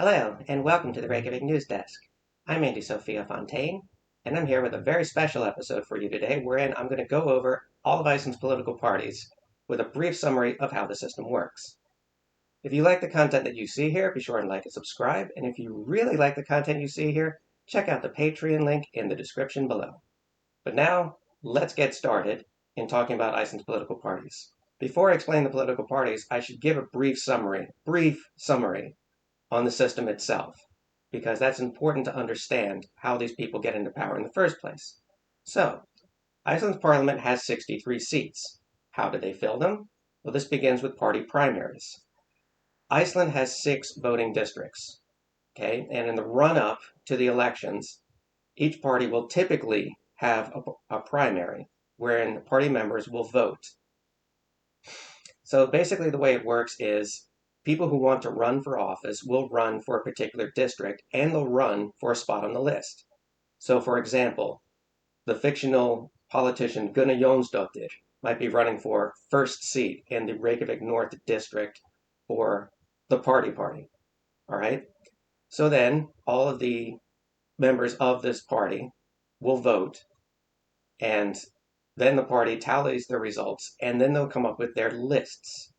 Hello, and welcome to the Reykjavík Newsdesk. I'm Andie Sophia Fontaine, and I'm here with a very special episode for you today, wherein I'm going to go over all of Iceland's political parties with a brief summary of how the system works. If you like the content that you see here, be sure and like and subscribe, and if you really like the content you see here, check out the Patreon link in the description below. But now, let's get started in talking about Iceland's political parties. Before I explain the political parties, I should give a brief summary on the system itself, because that's important to understand how these people get into power in the first place. So, Iceland's parliament has 63 seats. How do they fill them? Well, this begins with party primaries. Iceland has 6 voting districts, okay? And in the run-up to the elections, each party will typically have a primary, wherein party members will vote. So basically the way it works is people who want to run for office will run for a particular district, and they'll run for a spot on the list. So, for example, the fictional politician Gunna Jónsdóttir might be running for first seat in the Reykjavík North district for the party. All right? So then all of the members of this party will vote, and then the party tallies the results, and then they'll come up with their lists.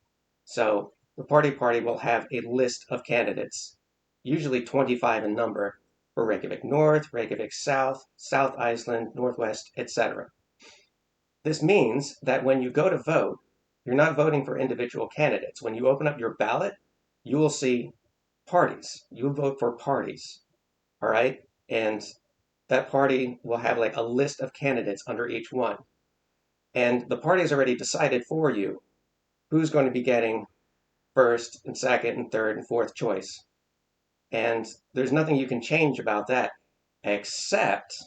So the party will have a list of candidates, usually 25 in number, for Reykjavík North, Reykjavík South, South Iceland, Northwest, etc. This means that when you go to vote, you're not voting for individual candidates. When you open up your ballot, you will see parties. You vote for parties, all right? And that party will have like a list of candidates under each one. And the party has already decided for you who's going to be getting first and second and third and fourth choice. And there's nothing you can change about that, except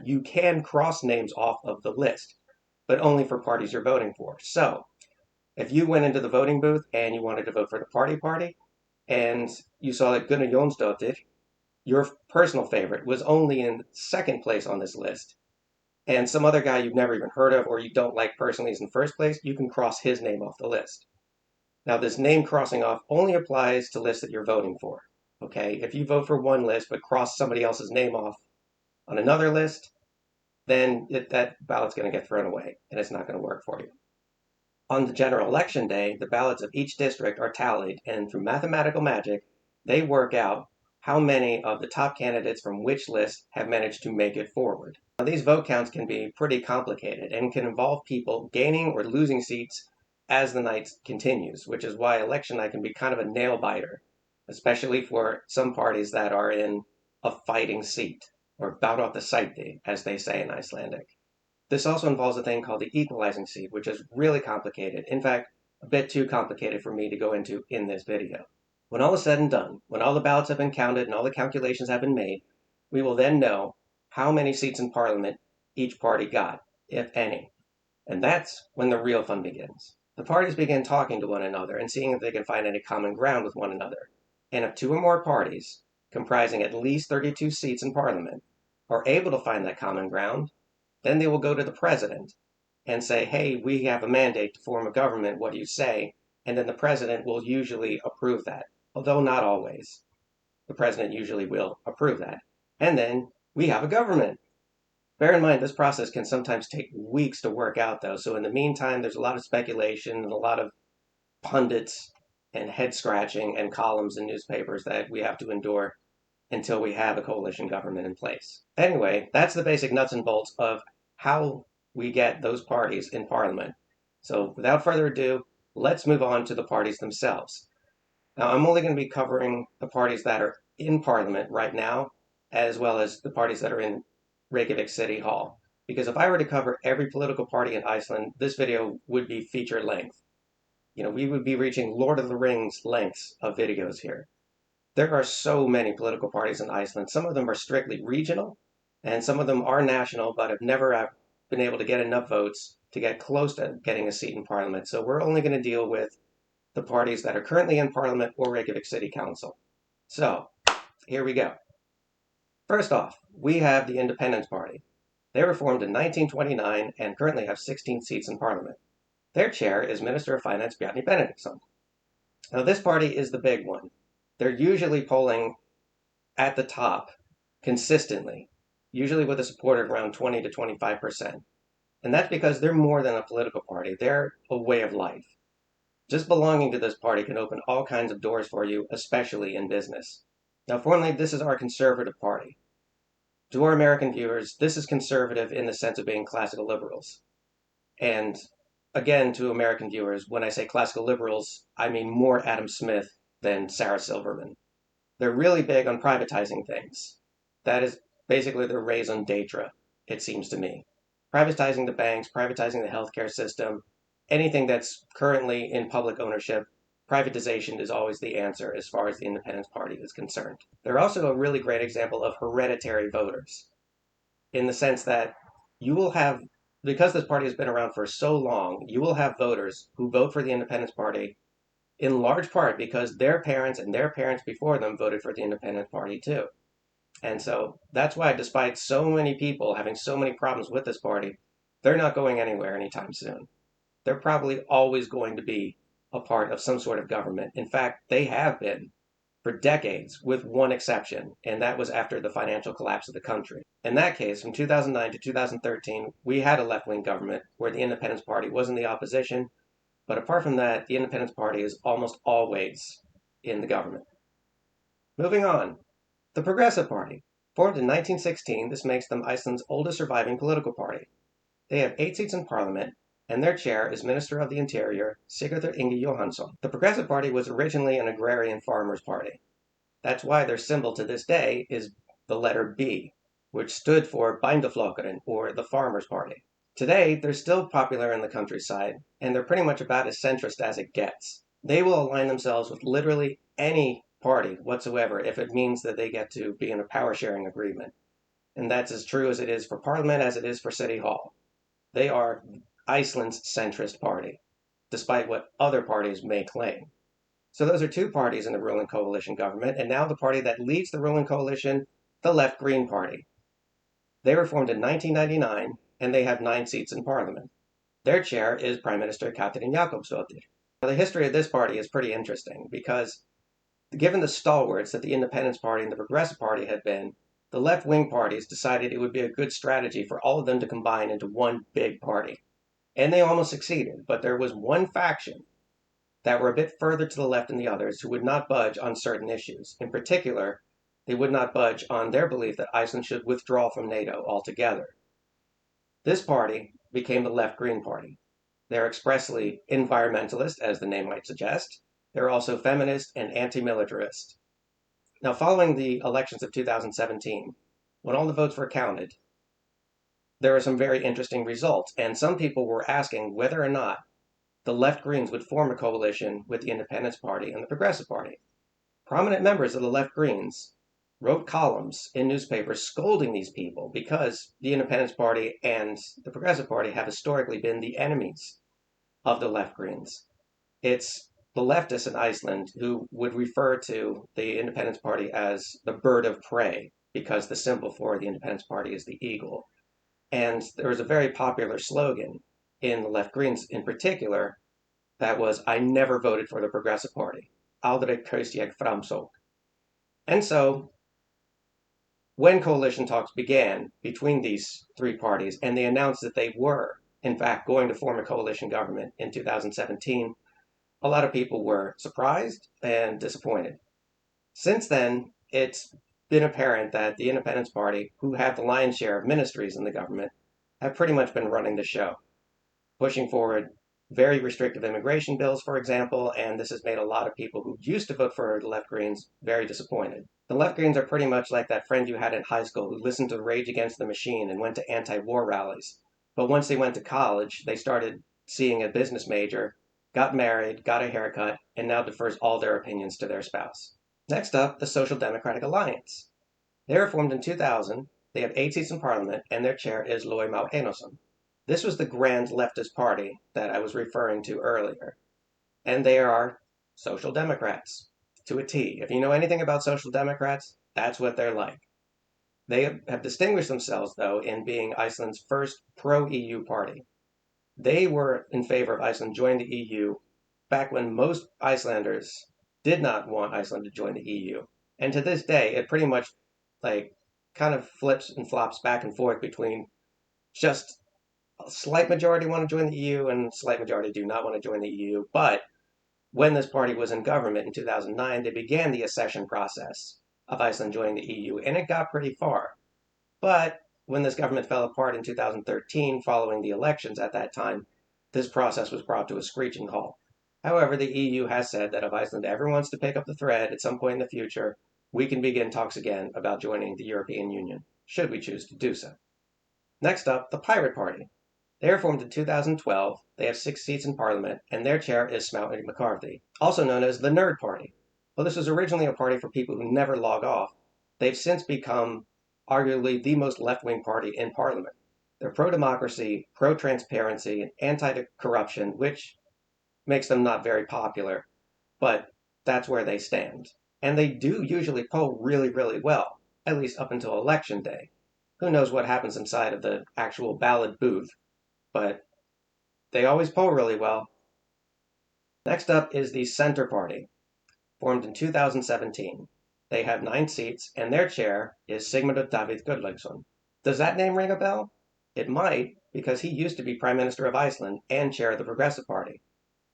you can cross names off of the list, but only for parties you're voting for. So if you went into the voting booth and you wanted to vote for the party, and you saw that Gunna Jónsdóttir, your personal favorite, was only in second place on this list, and some other guy you've never even heard of or you don't like personally is in first place, you can cross his name off the list. Now, this name crossing off only applies to lists that you're voting for, okay? If you vote for one list but cross somebody else's name off on another list, then that ballot's going to get thrown away, and it's not going to work for you. On the general election day, the ballots of each district are tallied, and through mathematical magic, they work out how many of the top candidates from which list have managed to make it forward. Now, these vote counts can be pretty complicated and can involve people gaining or losing seats as the night continues, which is why election night can be kind of a nail biter, especially for some parties that are in a fighting seat, or bout off the sæti, as they say in Icelandic. This also involves a thing called the equalizing seat, which is really complicated. In fact, a bit too complicated for me to go into in this video. When all is said and done, when all the ballots have been counted and all the calculations have been made, we will then know how many seats in Parliament each party got, if any. And that's when the real fun begins. The parties begin talking to one another and seeing if they can find any common ground with one another. And if 2 or more parties, comprising at least 32 seats in Parliament, are able to find that common ground, then they will go to the president and say, hey, we have a mandate to form a government, what do you say? And then the president will usually approve that, although not always. The president usually will approve that. And then we have a government. Bear in mind, this process can sometimes take weeks to work out, though. So in the meantime, there's a lot of speculation and a lot of pundits and head scratching and columns in newspapers that we have to endure until we have a coalition government in place. Anyway, that's the basic nuts and bolts of how we get those parties in Parliament. So without further ado, let's move on to the parties themselves. Now, I'm only going to be covering the parties that are in Parliament right now, as well as the parties that are in Reykjavík City Hall. Because if I were to cover every political party in Iceland, this video would be feature length. You know, we would be reaching Lord of the Rings lengths of videos here. There are so many political parties in Iceland. Some of them are strictly regional, and some of them are national, but have never been able to get enough votes to get close to getting a seat in Parliament. So we're only going to deal with the parties that are currently in Parliament or Reykjavík City Council. So, here we go. First off, we have the Independence Party. They were formed in 1929 and currently have 16 seats in Parliament. Their chair is Minister of Finance Bjarni Benediktsson. Now, this party is the big one. they're usually polling at the top consistently, usually with a support of around 20 to 25%. And that's because they're more than a political party, they're a way of life. Just belonging to this party can open all kinds of doors for you, especially in business. Now, formally, this is our conservative party. To our American viewers, this is conservative in the sense of being classical liberals. And again, to American viewers, when I say classical liberals, I mean more Adam Smith than Sarah Silverman. They're really big on privatizing things. That is basically their raison d'etre, it seems to me. Privatizing the banks, privatizing the healthcare system, anything that's currently in public ownership, privatization is always the answer as far as the Independence Party is concerned. They're also a really great example of hereditary voters in the sense that you will have, because this party has been around for so long, you will have voters who vote for the Independence Party in large part because their parents and their parents before them voted for the Independence Party too. And so that's why, despite so many people having so many problems with this party, they're not going anywhere anytime soon. They're probably always going to be a part of some sort of government. In fact, they have been for decades, with one exception, and that was after the financial collapse of the country. In that case, from 2009 to 2013, we had a left-wing government where the Independence Party was in the opposition, but apart from that, the Independence Party is almost always in the government. Moving on, the Progressive Party. Formed in 1916, this makes them Iceland's oldest surviving political party. They have 8 seats in parliament, and their chair is Minister of the Interior, Sigurður Ingi Jóhannsson. The Progressive Party was originally an agrarian farmers' party. That's why their symbol to this day is the letter B, which stood for Bændaflokkurinn, or the Farmers' Party. Today, they're still popular in the countryside, and they're pretty much about as centrist as it gets. They will align themselves with literally any party whatsoever if it means that they get to be in a power-sharing agreement. And that's as true as it is for Parliament as it is for City Hall. They are Iceland's centrist party, despite what other parties may claim. So those are 2 parties in the ruling coalition government, and now the party that leads the ruling coalition, the Left Green Party. They were formed in 1999, and they have 9 seats in parliament. Their chair is Prime Minister Katrín Jakobsdóttir. Now, the history of this party is pretty interesting, because given the stalwarts that the Independence Party and the Progressive Party had been, the left-wing parties decided it would be a good strategy for all of them to combine into one big party. And they almost succeeded, but there was one faction that were a bit further to the left than the others who would not budge on certain issues. In particular, they would not budge on their belief that Iceland should withdraw from NATO altogether. This party became the Left Green Party. They're expressly environmentalist, as the name might suggest. They're also feminist and anti-militarist. Now, following the elections of 2017, when all the votes were counted, there were some very interesting results, and some people were asking whether or not the Left Greens would form a coalition with the Independence Party and the Progressive Party. Prominent members of the Left Greens wrote columns in newspapers scolding these people because the Independence Party and the Progressive Party have historically been the enemies of the Left Greens. It's the leftists in Iceland who would refer to the Independence Party as the bird of prey because the symbol for the Independence Party is the eagle. And there was a very popular slogan in the Left Greens in particular that was, "I never voted for the Progressive Party. Aldrei kaus ég Framsókn." And so, when coalition talks began between these 3 parties, and they announced that they were, in fact, going to form a coalition government in 2017, a lot of people were surprised and disappointed. Since then, it's been apparent that the Independence Party, who have the lion's share of ministries in the government, have pretty much been running the show, pushing forward very restrictive immigration bills, for example, and this has made a lot of people who used to vote for the Left Greens very disappointed. The Left Greens are pretty much like that friend you had in high school who listened to Rage Against the Machine and went to anti-war rallies. But once they went to college, they started seeing a business major, got married, got a haircut, and now defers all their opinions to their spouse. Next up, the Social Democratic Alliance. They were formed in 2000, they have 8 seats in parliament, and their chair is Logi Már Einarsson. This was the grand leftist party that I was referring to earlier. And they are social democrats, to a T. If you know anything about social democrats, that's what they're like. They have distinguished themselves, though, in being Iceland's first pro-EU party. They were in favor of Iceland joining the EU back when most Icelanders did not want Iceland to join the EU. And to this day, it pretty much like kind of flips and flops back and forth between just a slight majority want to join the EU and a slight majority do not want to join the EU. But when this party was in government in 2009, they began the accession process of Iceland joining the EU, and it got pretty far. But when this government fell apart in 2013, following the elections at that time, this process was brought to a screeching halt. However, the EU has said that if Iceland ever wants to pick up the thread at some point in the future, we can begin talks again about joining the European Union, should we choose to do so. Next up, the Pirate Party. They were formed in 2012, they have 6 seats in Parliament, and their chair is Smout McCarthy, also known as the Nerd Party. Well, this was originally a party for people who never log off. They've since become arguably the most left-wing party in Parliament. They're pro-democracy, pro-transparency, and anti-corruption, which makes them not very popular, but that's where they stand. And they do usually poll really, really well, at least up until election day. Who knows what happens inside of the actual ballot booth, but they always poll really well. Next up is the Center Party, formed in 2017. They have 9 seats, and their chair is Sigmundur David Gunnlaugsson. Does that name ring a bell? It might, because he used to be Prime Minister of Iceland and chair of the Progressive Party.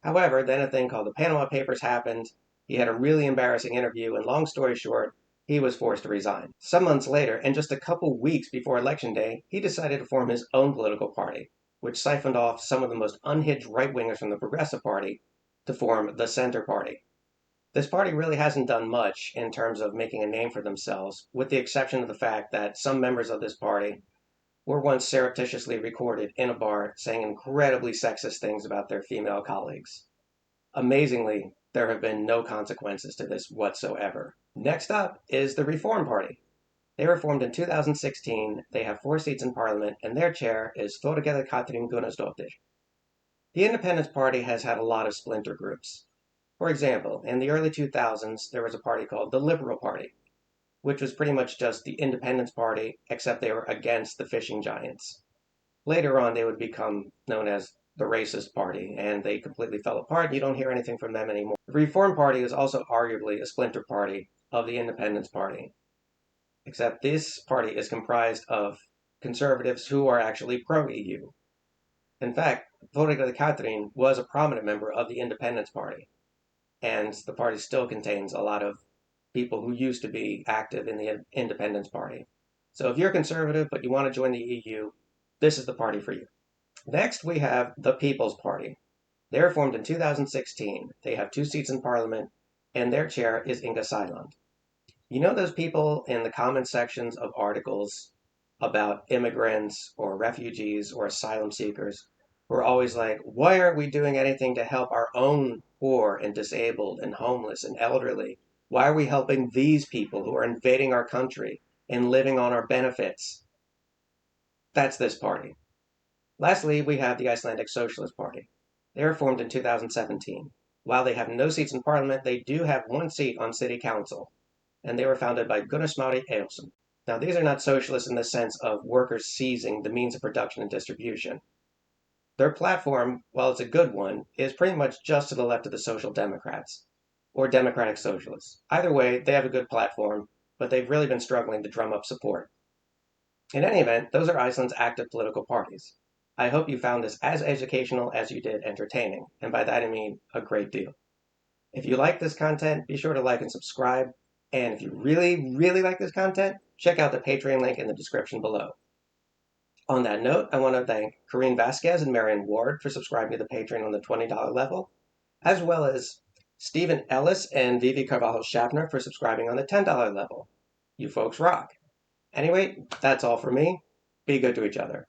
However, then a thing called the Panama Papers happened, he had a really embarrassing interview, and long story short, he was forced to resign. Some months later, and just a couple weeks before Election Day, he decided to form his own political party, which siphoned off some of the most unhinged right-wingers from the Progressive Party to form the Center Party. This party really hasn't done much in terms of making a name for themselves, with the exception of the fact that some members of this party were once surreptitiously recorded in a bar saying incredibly sexist things about their female colleagues. Amazingly, there have been no consequences to this whatsoever. Next up is the Reform Party. They were formed in 2016, they have 4 seats in Parliament, and their chair is Þorgerður Katrín Gunnarsdóttir. The Independence Party has had a lot of splinter groups. For example, in the early 2000s, there was a party called the Liberal Party, which was pretty much just the Independence Party, except they were against the fishing giants. Later on, they would become known as the Racist Party, and they completely fell apart. You don't hear anything from them anymore. The Reform Party is also arguably a splinter party of the Independence Party, except this party is comprised of conservatives who are actually pro-EU. In fact, Þorgerður Katrín was a prominent member of the Independence Party, and the party still contains a lot of people who used to be active in the Independence Party. So if you're conservative but you want to join the EU, this is the party for you. Next, we have the People's Party. They were formed in 2016. They have 2 seats in Parliament, and their chair is Inga Sæland. You know those people in the comment sections of articles about immigrants or refugees or asylum seekers who are always like, why aren't we doing anything to help our own poor and disabled and homeless and elderly? Why are we helping these people who are invading our country and living on our benefits? That's this party. Lastly, we have the Icelandic Socialist Party. They were formed in 2017. While they have no seats in Parliament, they do have 1 seat on City Council, and they were founded by Gunnar Smári Eyjolfsson. Now, these are not socialists in the sense of workers seizing the means of production and distribution. Their platform, while it's a good one, is pretty much just to the left of the Social Democrats, or Democratic Socialists. Either way, they have a good platform, but they've really been struggling to drum up support. In any event, those are Iceland's active political parties. I hope you found this as educational as you did entertaining, and by that I mean a great deal. If you like this content, be sure to like and subscribe, and if you really, really like this content, check out the Patreon link in the description below. On that note, I want to thank Corinne Vasquez and Marion Ward for subscribing to the Patreon on the $20 level, as well as Stephen Ellis and Vivi Carvalho-Schaffner for subscribing on the $10 level. You folks rock. Anyway, that's all for me. Be good to each other.